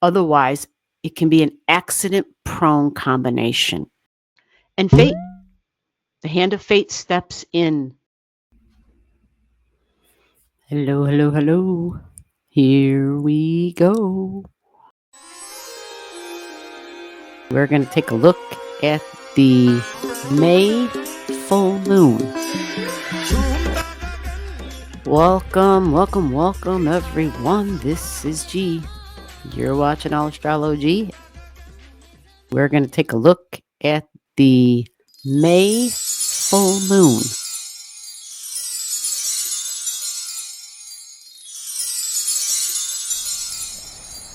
Otherwise, it can be an accident-prone combination. And fate, the hand of fate steps in. Hello, hello, hello. Here we go. We're going to take a look at the May full moon. Welcome, welcome, welcome, everyone. This is G. You're watching Allastrology. We're going to take a look at the May full moon.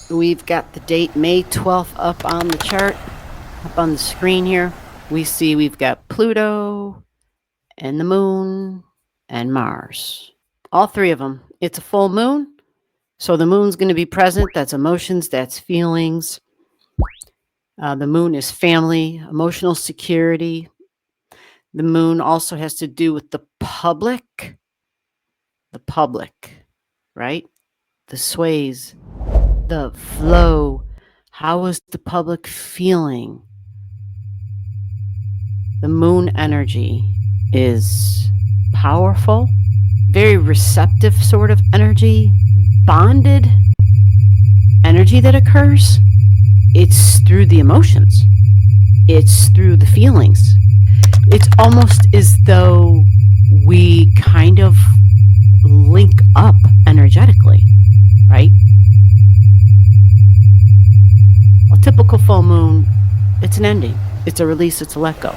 We've got the date May 12th up on the chart, up on the screen here. We see we've got Pluto and the moon and Mars. All three of them. It's a full moon, so the moon's going to be present. That's emotions, that's feelings. The moon is family, emotional security. The moon also has to do with the public, right? The sways, the flow. How is the public feeling? The moon energy is powerful, very receptive sort of energy, bonded energy that occurs. It's through the emotions. It's through the feelings. It's almost as though we kind of link up energetically, right? A typical full moon, it's an ending. It's a release. It's a let go.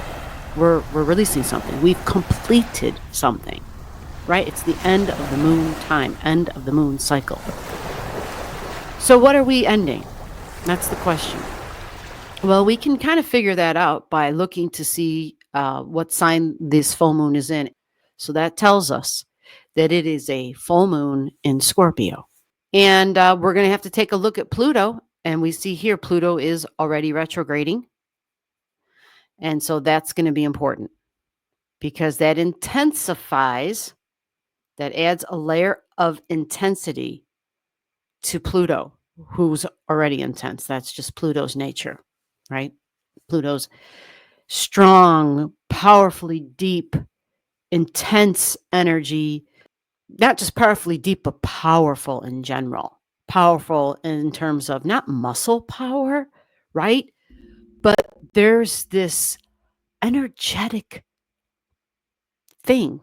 We're releasing something. We've completed something, right? It's the end of the moon time, end of the moon cycle. So what are we ending? That's the question. Well, we can kind of figure that out by looking to see what sign this full moon is in. So that tells us that it is a full moon in Scorpio. And we're going to have to take a look at Pluto. And we see here Pluto is already retrograding. And so that's going to be important because that intensifies, that adds a layer of intensity to Pluto, who's already intense. That's just Pluto's nature, right? Pluto's strong, powerfully deep, intense energy, not just powerfully deep, but powerful in general. Powerful in terms of not muscle power, right? But there's this energetic thing.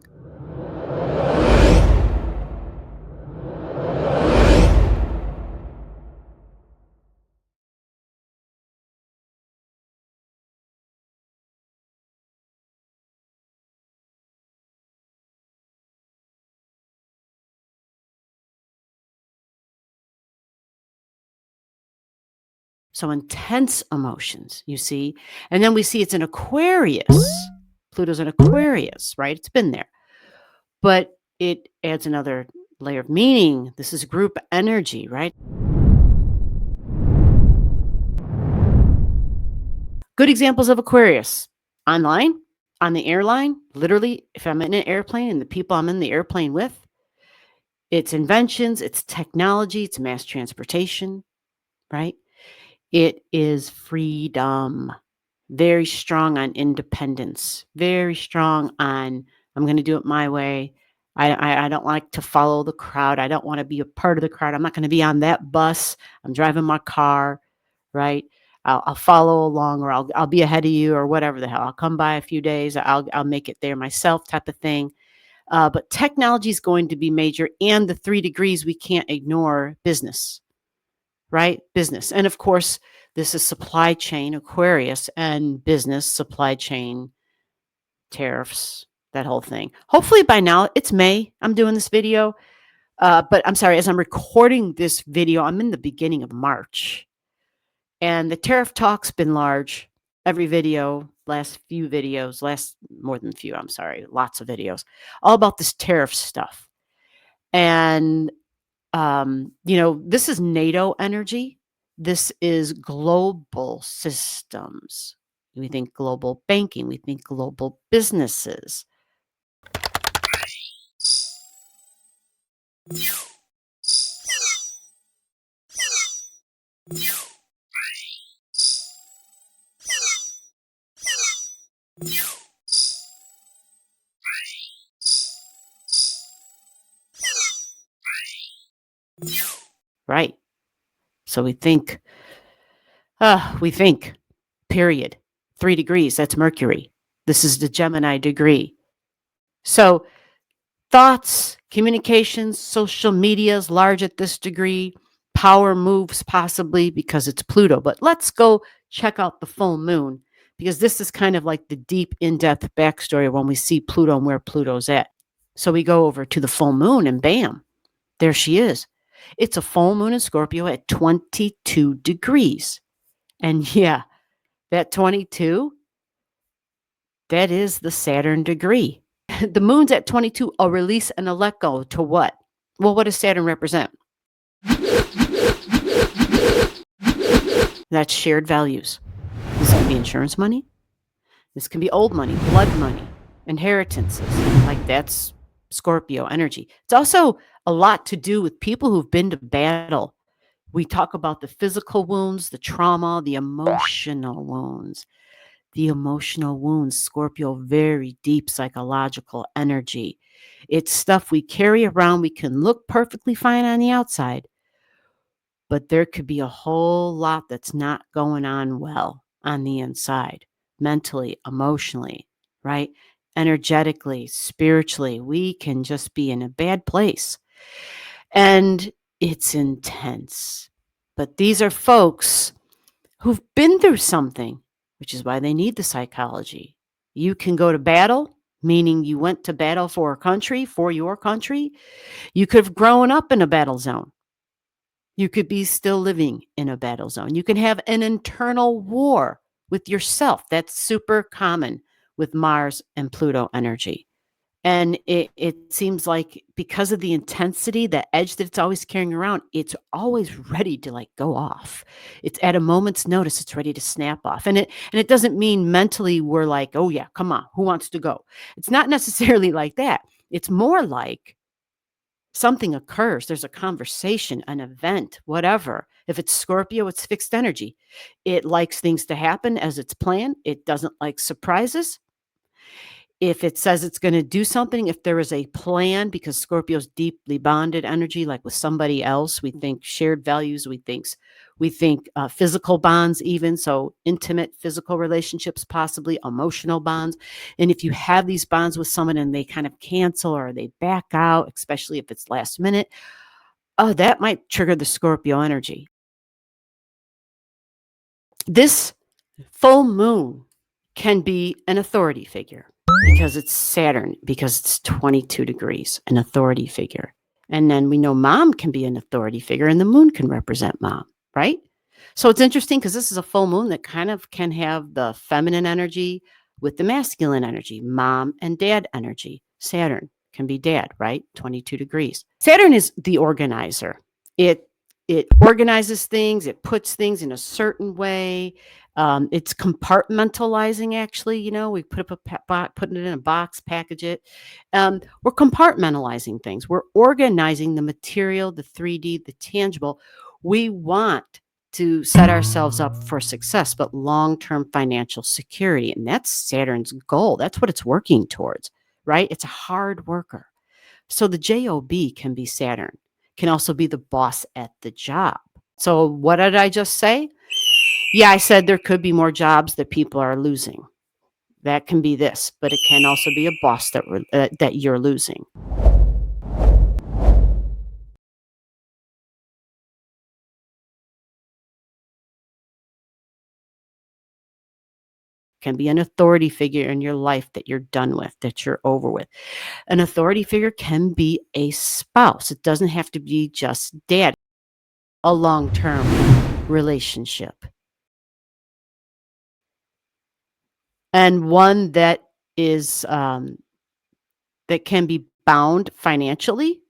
So intense emotions, you see. And then we see it's an Aquarius. Pluto's an Aquarius, right? It's been there. But it adds another layer of meaning. This is group energy, right? Good examples of Aquarius. Online, on the airline, literally, if I'm in an airplane and the people I'm in the airplane with, it's inventions, it's technology, it's mass transportation, right? It is freedom. Very strong on independence. Very strong on, I'm going to do it my way. I don't like to follow the crowd. I don't want to be a part of the crowd. I'm not going to be on that bus. I'm driving my car, right? I'll follow along, or I'll be ahead of you, or whatever the hell. I'll come by a few days. I'll make it there myself, type of thing. But technology is going to be major, and the 3 degrees we can't ignore business, right? Business, and of course, this is supply chain, Aquarius, and business, supply chain, tariffs, that whole thing. Hopefully by now, it's May. I'm doing this video, but I'm sorry, as I'm recording this video, I'm in the beginning of March. And the tariff talk's been large. Every video, last more than few, I'm sorry, lots of videos, all about this tariff stuff. And, this is NATO energy. This is global systems. We think global banking. We think global businesses. Right. So we think, period. 3 degrees, that's Mercury. This is the Gemini degree. So thoughts, communications, social media is large at this degree. Power moves possibly because it's Pluto. But let's go check out the full moon because this is kind of like the deep, in-depth backstory when we see Pluto and where Pluto's at. So we go over to the full moon and bam, there she is. It's a full moon in Scorpio at 22 degrees. And yeah, that 22, that is the Saturn degree. The moon's at 22, a release and a let go to what? Well, what does Saturn represent? That's shared values. This can be insurance money. This can be old money, blood money, inheritances. Like that's Scorpio energy. It's also a lot to do with people who've been to battle. We talk about the physical wounds, the trauma, the emotional wounds. The emotional wounds, Scorpio, very deep psychological energy. It's stuff we carry around. We can look perfectly fine on the outside, but there could be a whole lot that's not going on well on the inside, mentally, emotionally, right? Energetically, spiritually. We can just be in a bad place. And it's intense. But these are folks who've been through something, which is why they need the psychology. You can go to battle, meaning you went to battle for a country, for your country. You could have grown up in a battle zone. You could be still living in a battle zone. You can have an internal war with yourself. That's super common with Mars and Pluto energy. And it seems like because of the intensity, the edge that it's always carrying around, it's always ready to like go off. It's at a moment's notice, it's ready to snap off. And it doesn't mean mentally we're like, oh yeah, come on, who wants to go? It's not necessarily like that. It's more like something occurs. There's a conversation, an event, whatever. If it's Scorpio, it's fixed energy. It likes things to happen as it's planned. It doesn't like surprises. If it says it's going to do something, if there is a plan, because Scorpio's deeply bonded energy, like with somebody else, we think shared values, we think physical bonds, even so intimate physical relationships, possibly emotional bonds. And if you have these bonds with someone and they kind of cancel or they back out, especially if it's last minute, oh, that might trigger the Scorpio energy. This full moon can be an authority figure. Because it's Saturn, because it's 22 degrees, an authority figure. And then we know mom can be an authority figure and the moon can represent mom, right? So it's interesting because this is a full moon that kind of can have the feminine energy with the masculine energy, mom and dad energy. Saturn can be dad, right? 22 degrees. Saturn is the organizer. It organizes things, it puts things in a certain way. It's compartmentalizing, actually. We put it in a box, package it. We're compartmentalizing things. We're organizing the material, the 3D, the tangible. We want to set ourselves up for success, but long-term financial security. And that's Saturn's goal. That's what it's working towards, right? It's a hard worker. So the job can be Saturn, can also be the boss at the job. So what did I just say? Yeah, I said there could be more jobs that people are losing. That can be this, but it can also be a boss that you're losing. Can be an authority figure in your life that you're done with, that you're over with. An authority figure can be a spouse. It doesn't have to be just dad. A long-term relationship. And one that is that can be bound financially,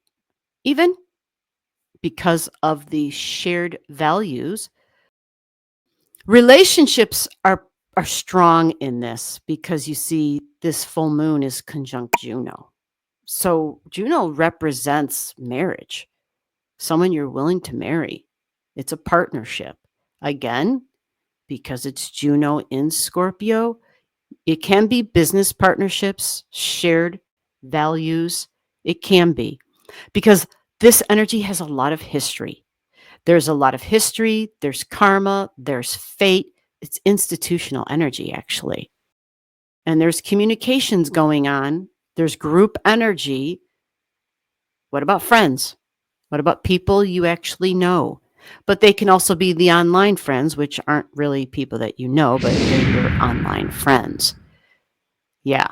even because of the shared values. Relationships are strong in this because you see this full moon is conjunct Juno. So Juno represents marriage, someone you're willing to marry. It's a partnership. Again, because it's Juno in Scorpio, it can be business partnerships, shared values. It can be because this energy has a lot of history. There's a lot of history, there's karma, there's fate. It's institutional energy, actually. And there's communications going on, there's group energy. What about friends? What about people you actually know? But they can also be the online friends, which aren't really people that you know, but they're your online friends. Yeah.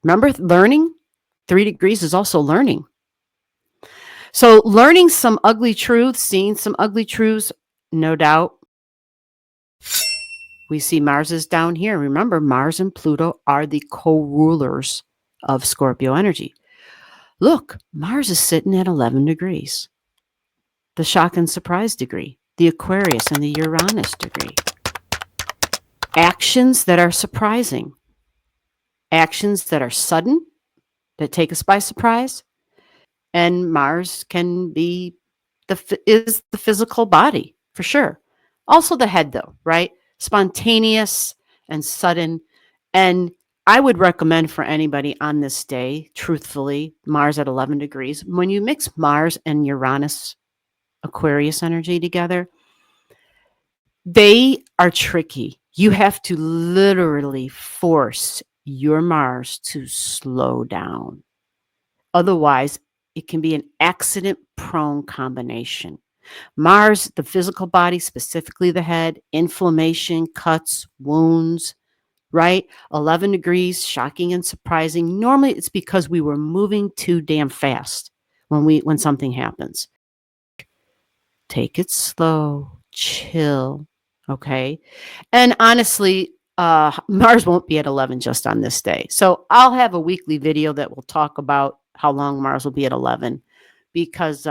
Remember learning? 3 degrees is also learning. So learning some ugly truths, seeing some ugly truths, no doubt. We see Mars is down here. Remember, Mars and Pluto are the co-rulers of Scorpio energy. Look, Mars is sitting at 11 degrees. The shock and surprise degree, the Aquarius and the Uranus degree. Actions that are surprising. Actions that are sudden, that take us by surprise. And Mars can be is the physical body, for sure. Also the head, though, right? Spontaneous and sudden. And I would recommend for anybody on this day, truthfully, Mars at 11 degrees, when you mix Mars and Uranus Aquarius energy together, they are tricky. You have to literally force your Mars to slow down. Otherwise, it can be an accident-prone combination. Mars, the physical body, specifically the head, inflammation, cuts, wounds, right? 11 degrees, shocking and surprising. Normally, it's because we were moving too damn fast when something happens. Take it slow, chill, okay? And honestly, Mars won't be at 11 just on this day. So I'll have a weekly video that will talk about how long Mars will be at 11 because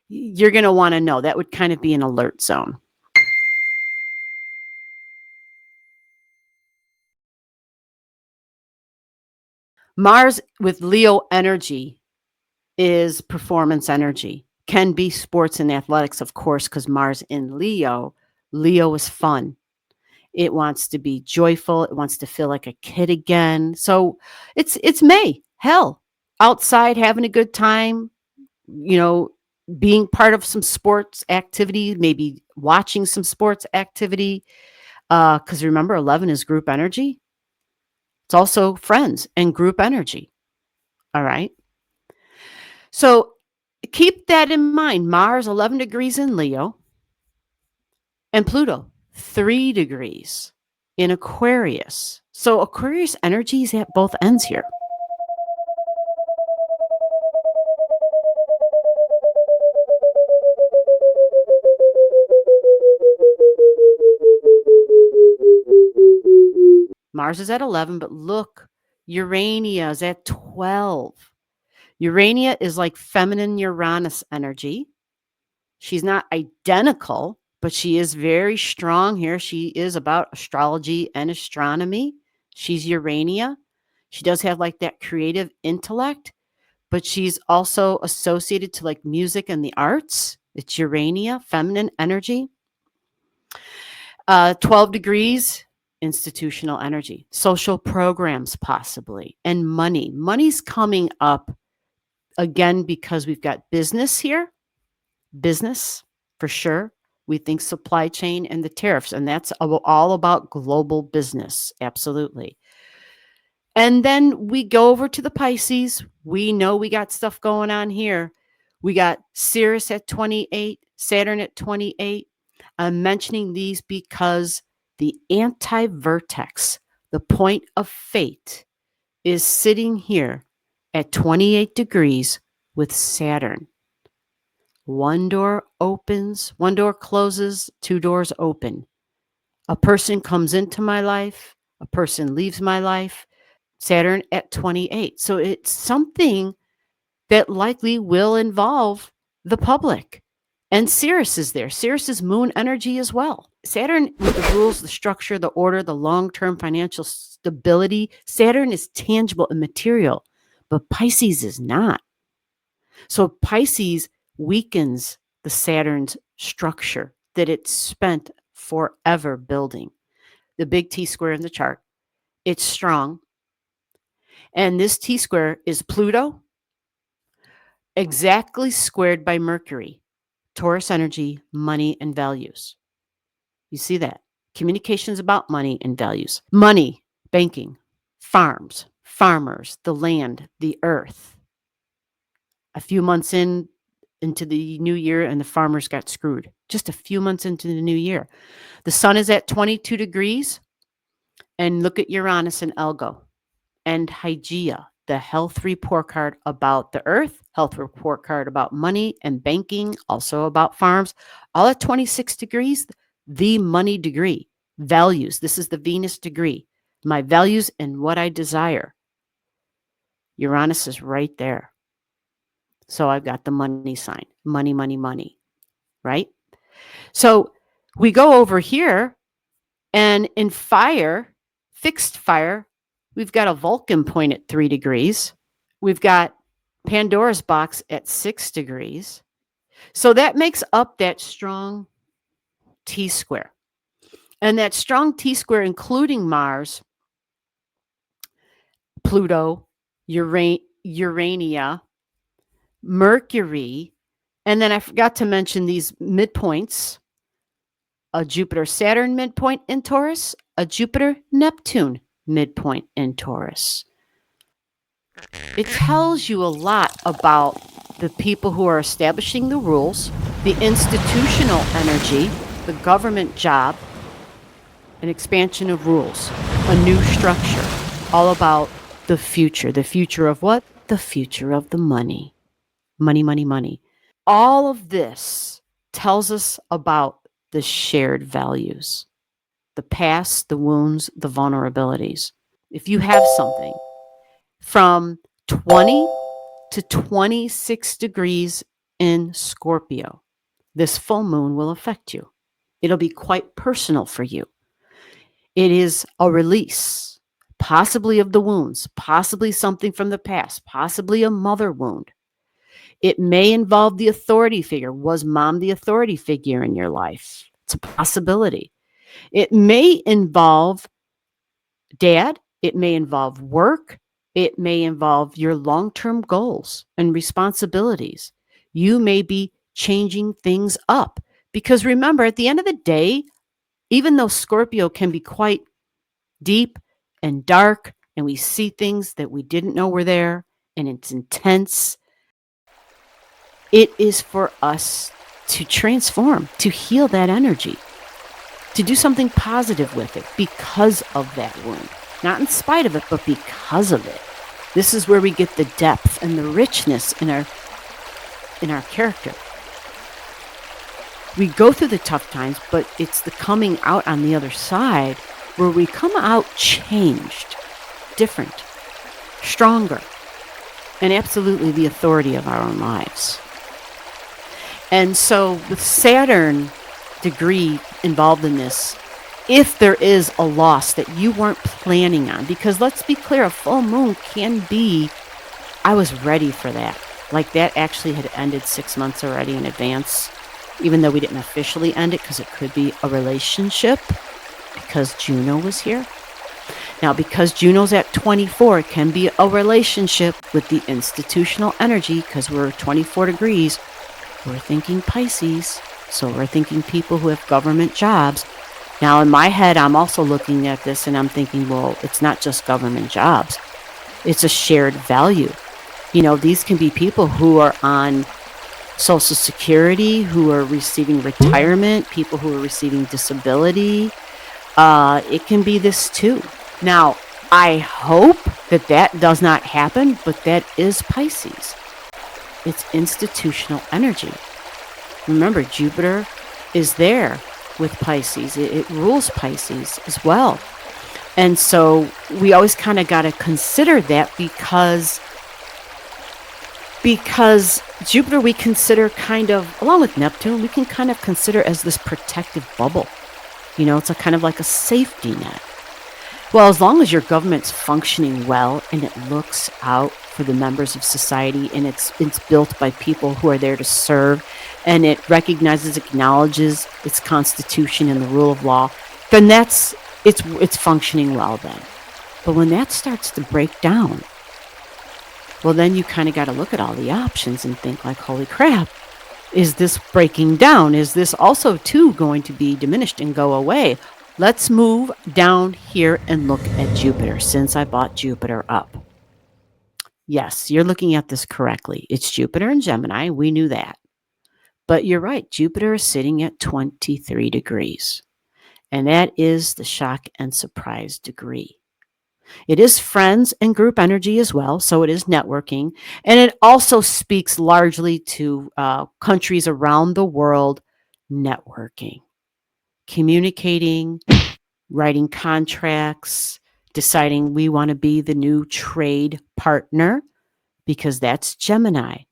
you're going to want to know. That would kind of be an alert zone. Mars with Leo energy is performance energy. Can be sports and athletics, of course, because Mars in Leo. Leo is fun. It wants to be joyful. It wants to feel like a kid again. So it's May. Hell, outside having a good time, being part of some sports activity, maybe watching some sports activity. Because remember, 11 is group energy. It's also friends and group energy. All right. So keep that in mind. Mars, 11 degrees in Leo, and Pluto, 3 degrees in Aquarius. So Aquarius energy is at both ends here. Mars is at 11, but look, Urania is at 12. Urania is like feminine Uranus energy. She's not identical, but she is very strong here. She is about astrology and astronomy. She's Urania. She does have like that creative intellect, but she's also associated to like music and the arts. It's Urania, feminine energy. 12 degrees, institutional energy, social programs possibly, and money. Money's coming up again because we've got business here. Business, for sure. We think supply chain and the tariffs, and that's all about global business. Absolutely. And then we go over to the Pisces. We know we got stuff going on here. We got Sirius at 28, Saturn at 28. I'm mentioning these because the anti-vertex, the point of fate, is sitting here at 28 degrees with Saturn. One door opens, one door closes, 2 doors open. A person comes into my life, a person leaves my life. Saturn at 28. So it's something that likely will involve the public. And Sirius is there. Sirius is moon energy as well. Saturn with the rules, the structure, the order, the long-term financial stability. Saturn is tangible and material, but Pisces is not. So Pisces weakens the Saturn's structure that it spent forever building. The big T square in the chart. It's strong. And this T square is Pluto exactly squared by Mercury, Taurus energy, money and values. You see that? Communications about money and values. Money, banking, farms, farmers, the land, the earth. A few months into the new year and the farmers got screwed. Just a few months into the new year. The sun is at 22 degrees. And look at Uranus and Elgo. And Hygeia, the health report card about the earth, health report card about money and banking, also about farms, all at 26 degrees, the money degree, values. This is the Venus degree, my values and what I desire. Uranus is right there. So I've got the money sign, money, money, money, right? So we go over here and in fire, fixed fire, we've got a Vulcan point at 3 degrees. We've got Pandora's box at 6 degrees. So that makes up that strong T square. And that strong T square, including Mars, Pluto, Urania, Mercury, and then I forgot to mention these midpoints, a Jupiter-Saturn midpoint in Taurus, a Jupiter-Neptune midpoint in Taurus. It tells you a lot about the people who are establishing the rules, the institutional energy, the government job, an expansion of rules, a new structure, all about the future. The future of what? The future of the money. Money, money, money. All of this tells us about the shared values, the past, the wounds, the vulnerabilities. If you have something from 20 to 26 degrees in Scorpio, this full moon will affect you. It'll be quite personal for you. It is a release, possibly of the wounds, possibly something from the past, possibly a mother wound. It may involve the authority figure. Was mom the authority figure in your life? It's a possibility. It may involve dad. It may involve work. It may involve your long-term goals and responsibilities. You may be changing things up. Because remember, at the end of the day, even though Scorpio can be quite deep and dark, and we see things that we didn't know were there, and it's intense, it is for us to transform, to heal that energy, to do something positive with it because of that wound. Not in spite of it, but because of it. This is where we get the depth and the richness in our character. We go through the tough times, but it's the coming out on the other side where we come out changed, different, stronger, and absolutely the authority of our own lives. And so with Saturn degree involved in this, if there is a loss that you weren't planning on, because let's be clear, a full moon can be, I was ready for that. Like that actually had ended 6 months already in advance, even though we didn't officially end it because it could be a relationship because Juno was here. Now, because Juno's at 24, it can be a relationship with the institutional energy because we're 24 degrees. We're thinking Pisces, so we're thinking people who have government jobs. Now, in my head, I'm also looking at this and I'm thinking, well, it's not just government jobs. It's a shared value. You know, these can be people who are on Social Security, who are receiving retirement, people who are receiving disability. It can be this too. Now, I hope that that does not happen, but that is Pisces. It's institutional energy. Remember, Jupiter is there with Pisces. It rules Pisces as well. And so we always kind of got to consider that because Jupiter we consider kind of, along with Neptune, we can kind of consider as this protective bubble. You know, it's a kind of like a safety net. Well, as long as your government's functioning well and it looks out for the members of society and it's built by people who are there to serve and it recognizes, acknowledges its constitution and the rule of law, then it's functioning well then. But when that starts to break down, well, then you kind of got to look at all the options and think like, holy crap, is this breaking down? Is this also too going to be diminished and go away? Let's move down here and look at Jupiter, since I brought Jupiter up. Yes, you're looking at this correctly. It's Jupiter in Gemini. We knew that. But you're right. Jupiter is sitting at 23 degrees. And that is the shock and surprise degree. It is friends and group energy as well. So it is networking. And it also speaks largely to countries around the world networking, communicating, writing contracts, deciding we want to be the new trade partner, because that's Gemini,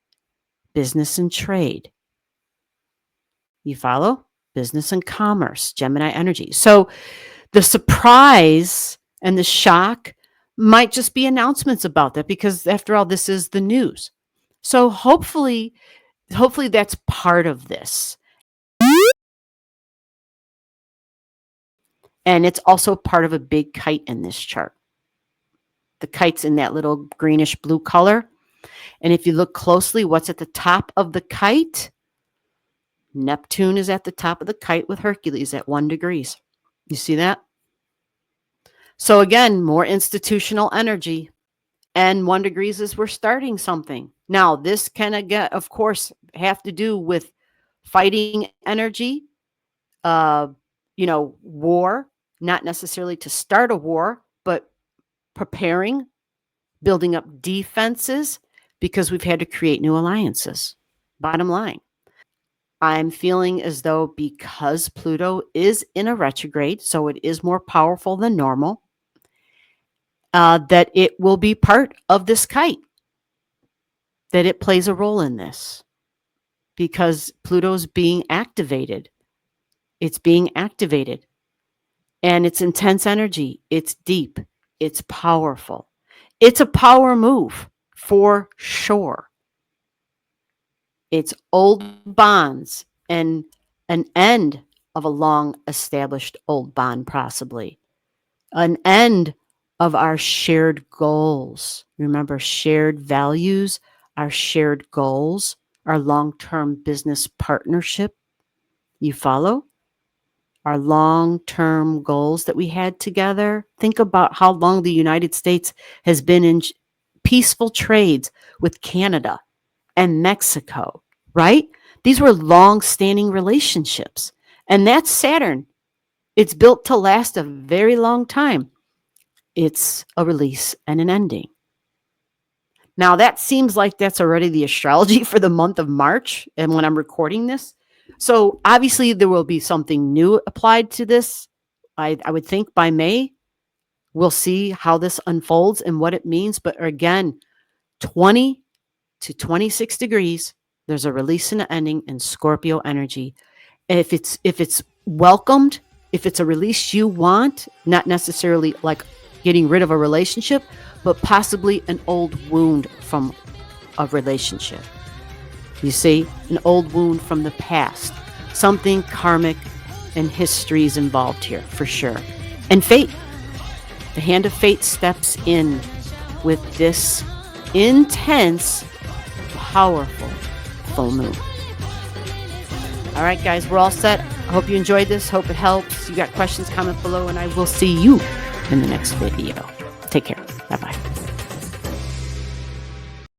business and trade. You follow? Business and commerce, Gemini energy. So the surprise and the shock might just be announcements about that, because after all, this is the news. So hopefully that's part of this. And it's also part of a big kite in this chart. The kite's in that little greenish blue color. And if you look closely, what's at the top of the kite? Neptune is at the top of the kite with Hercules at 1 degrees. You see that? So again, more institutional energy. And 1 degrees is we're starting something. Now, this can, again, of course, have to do with fighting energy, war, not necessarily to start a war, but preparing, building up defenses, because we've had to create new alliances. Bottom line, I'm feeling as though because Pluto is in a retrograde, so it is more powerful than normal, that it will be part of this kite, that it plays a role in this, because Pluto's being activated. It's being activated. And it's intense energy. It's deep. It's powerful. It's a power move for sure. It's old bonds and an end of a long established old bond, possibly. An end of our shared goals. Remember, shared values, our shared goals, our long-term business partnership. You follow? Our long-term goals that we had together. Think about how long the United States has been in peaceful trades with Canada and Mexico, right? These were long-standing relationships. And that's Saturn. It's built to last a very long time. It's a release and an ending. Now, that seems like that's already the astrology for the month of March, and when I'm recording this. So obviously there will be something new applied to this. I would think by May, we'll see how this unfolds and what it means. But again, 20 to 26 degrees, there's a release and an ending in Scorpio energy. And if it's welcomed, if it's a release you want, not necessarily like getting rid of a relationship, but possibly an old wound from a relationship. You see, an old wound from the past, something karmic and history is involved here for sure. And fate, the hand of fate steps in with this intense, powerful full moon. All right, guys, we're all set. I hope you enjoyed this. Hope it helps. You got questions, comment below, and I will see you in the next video. Take care. Bye-bye.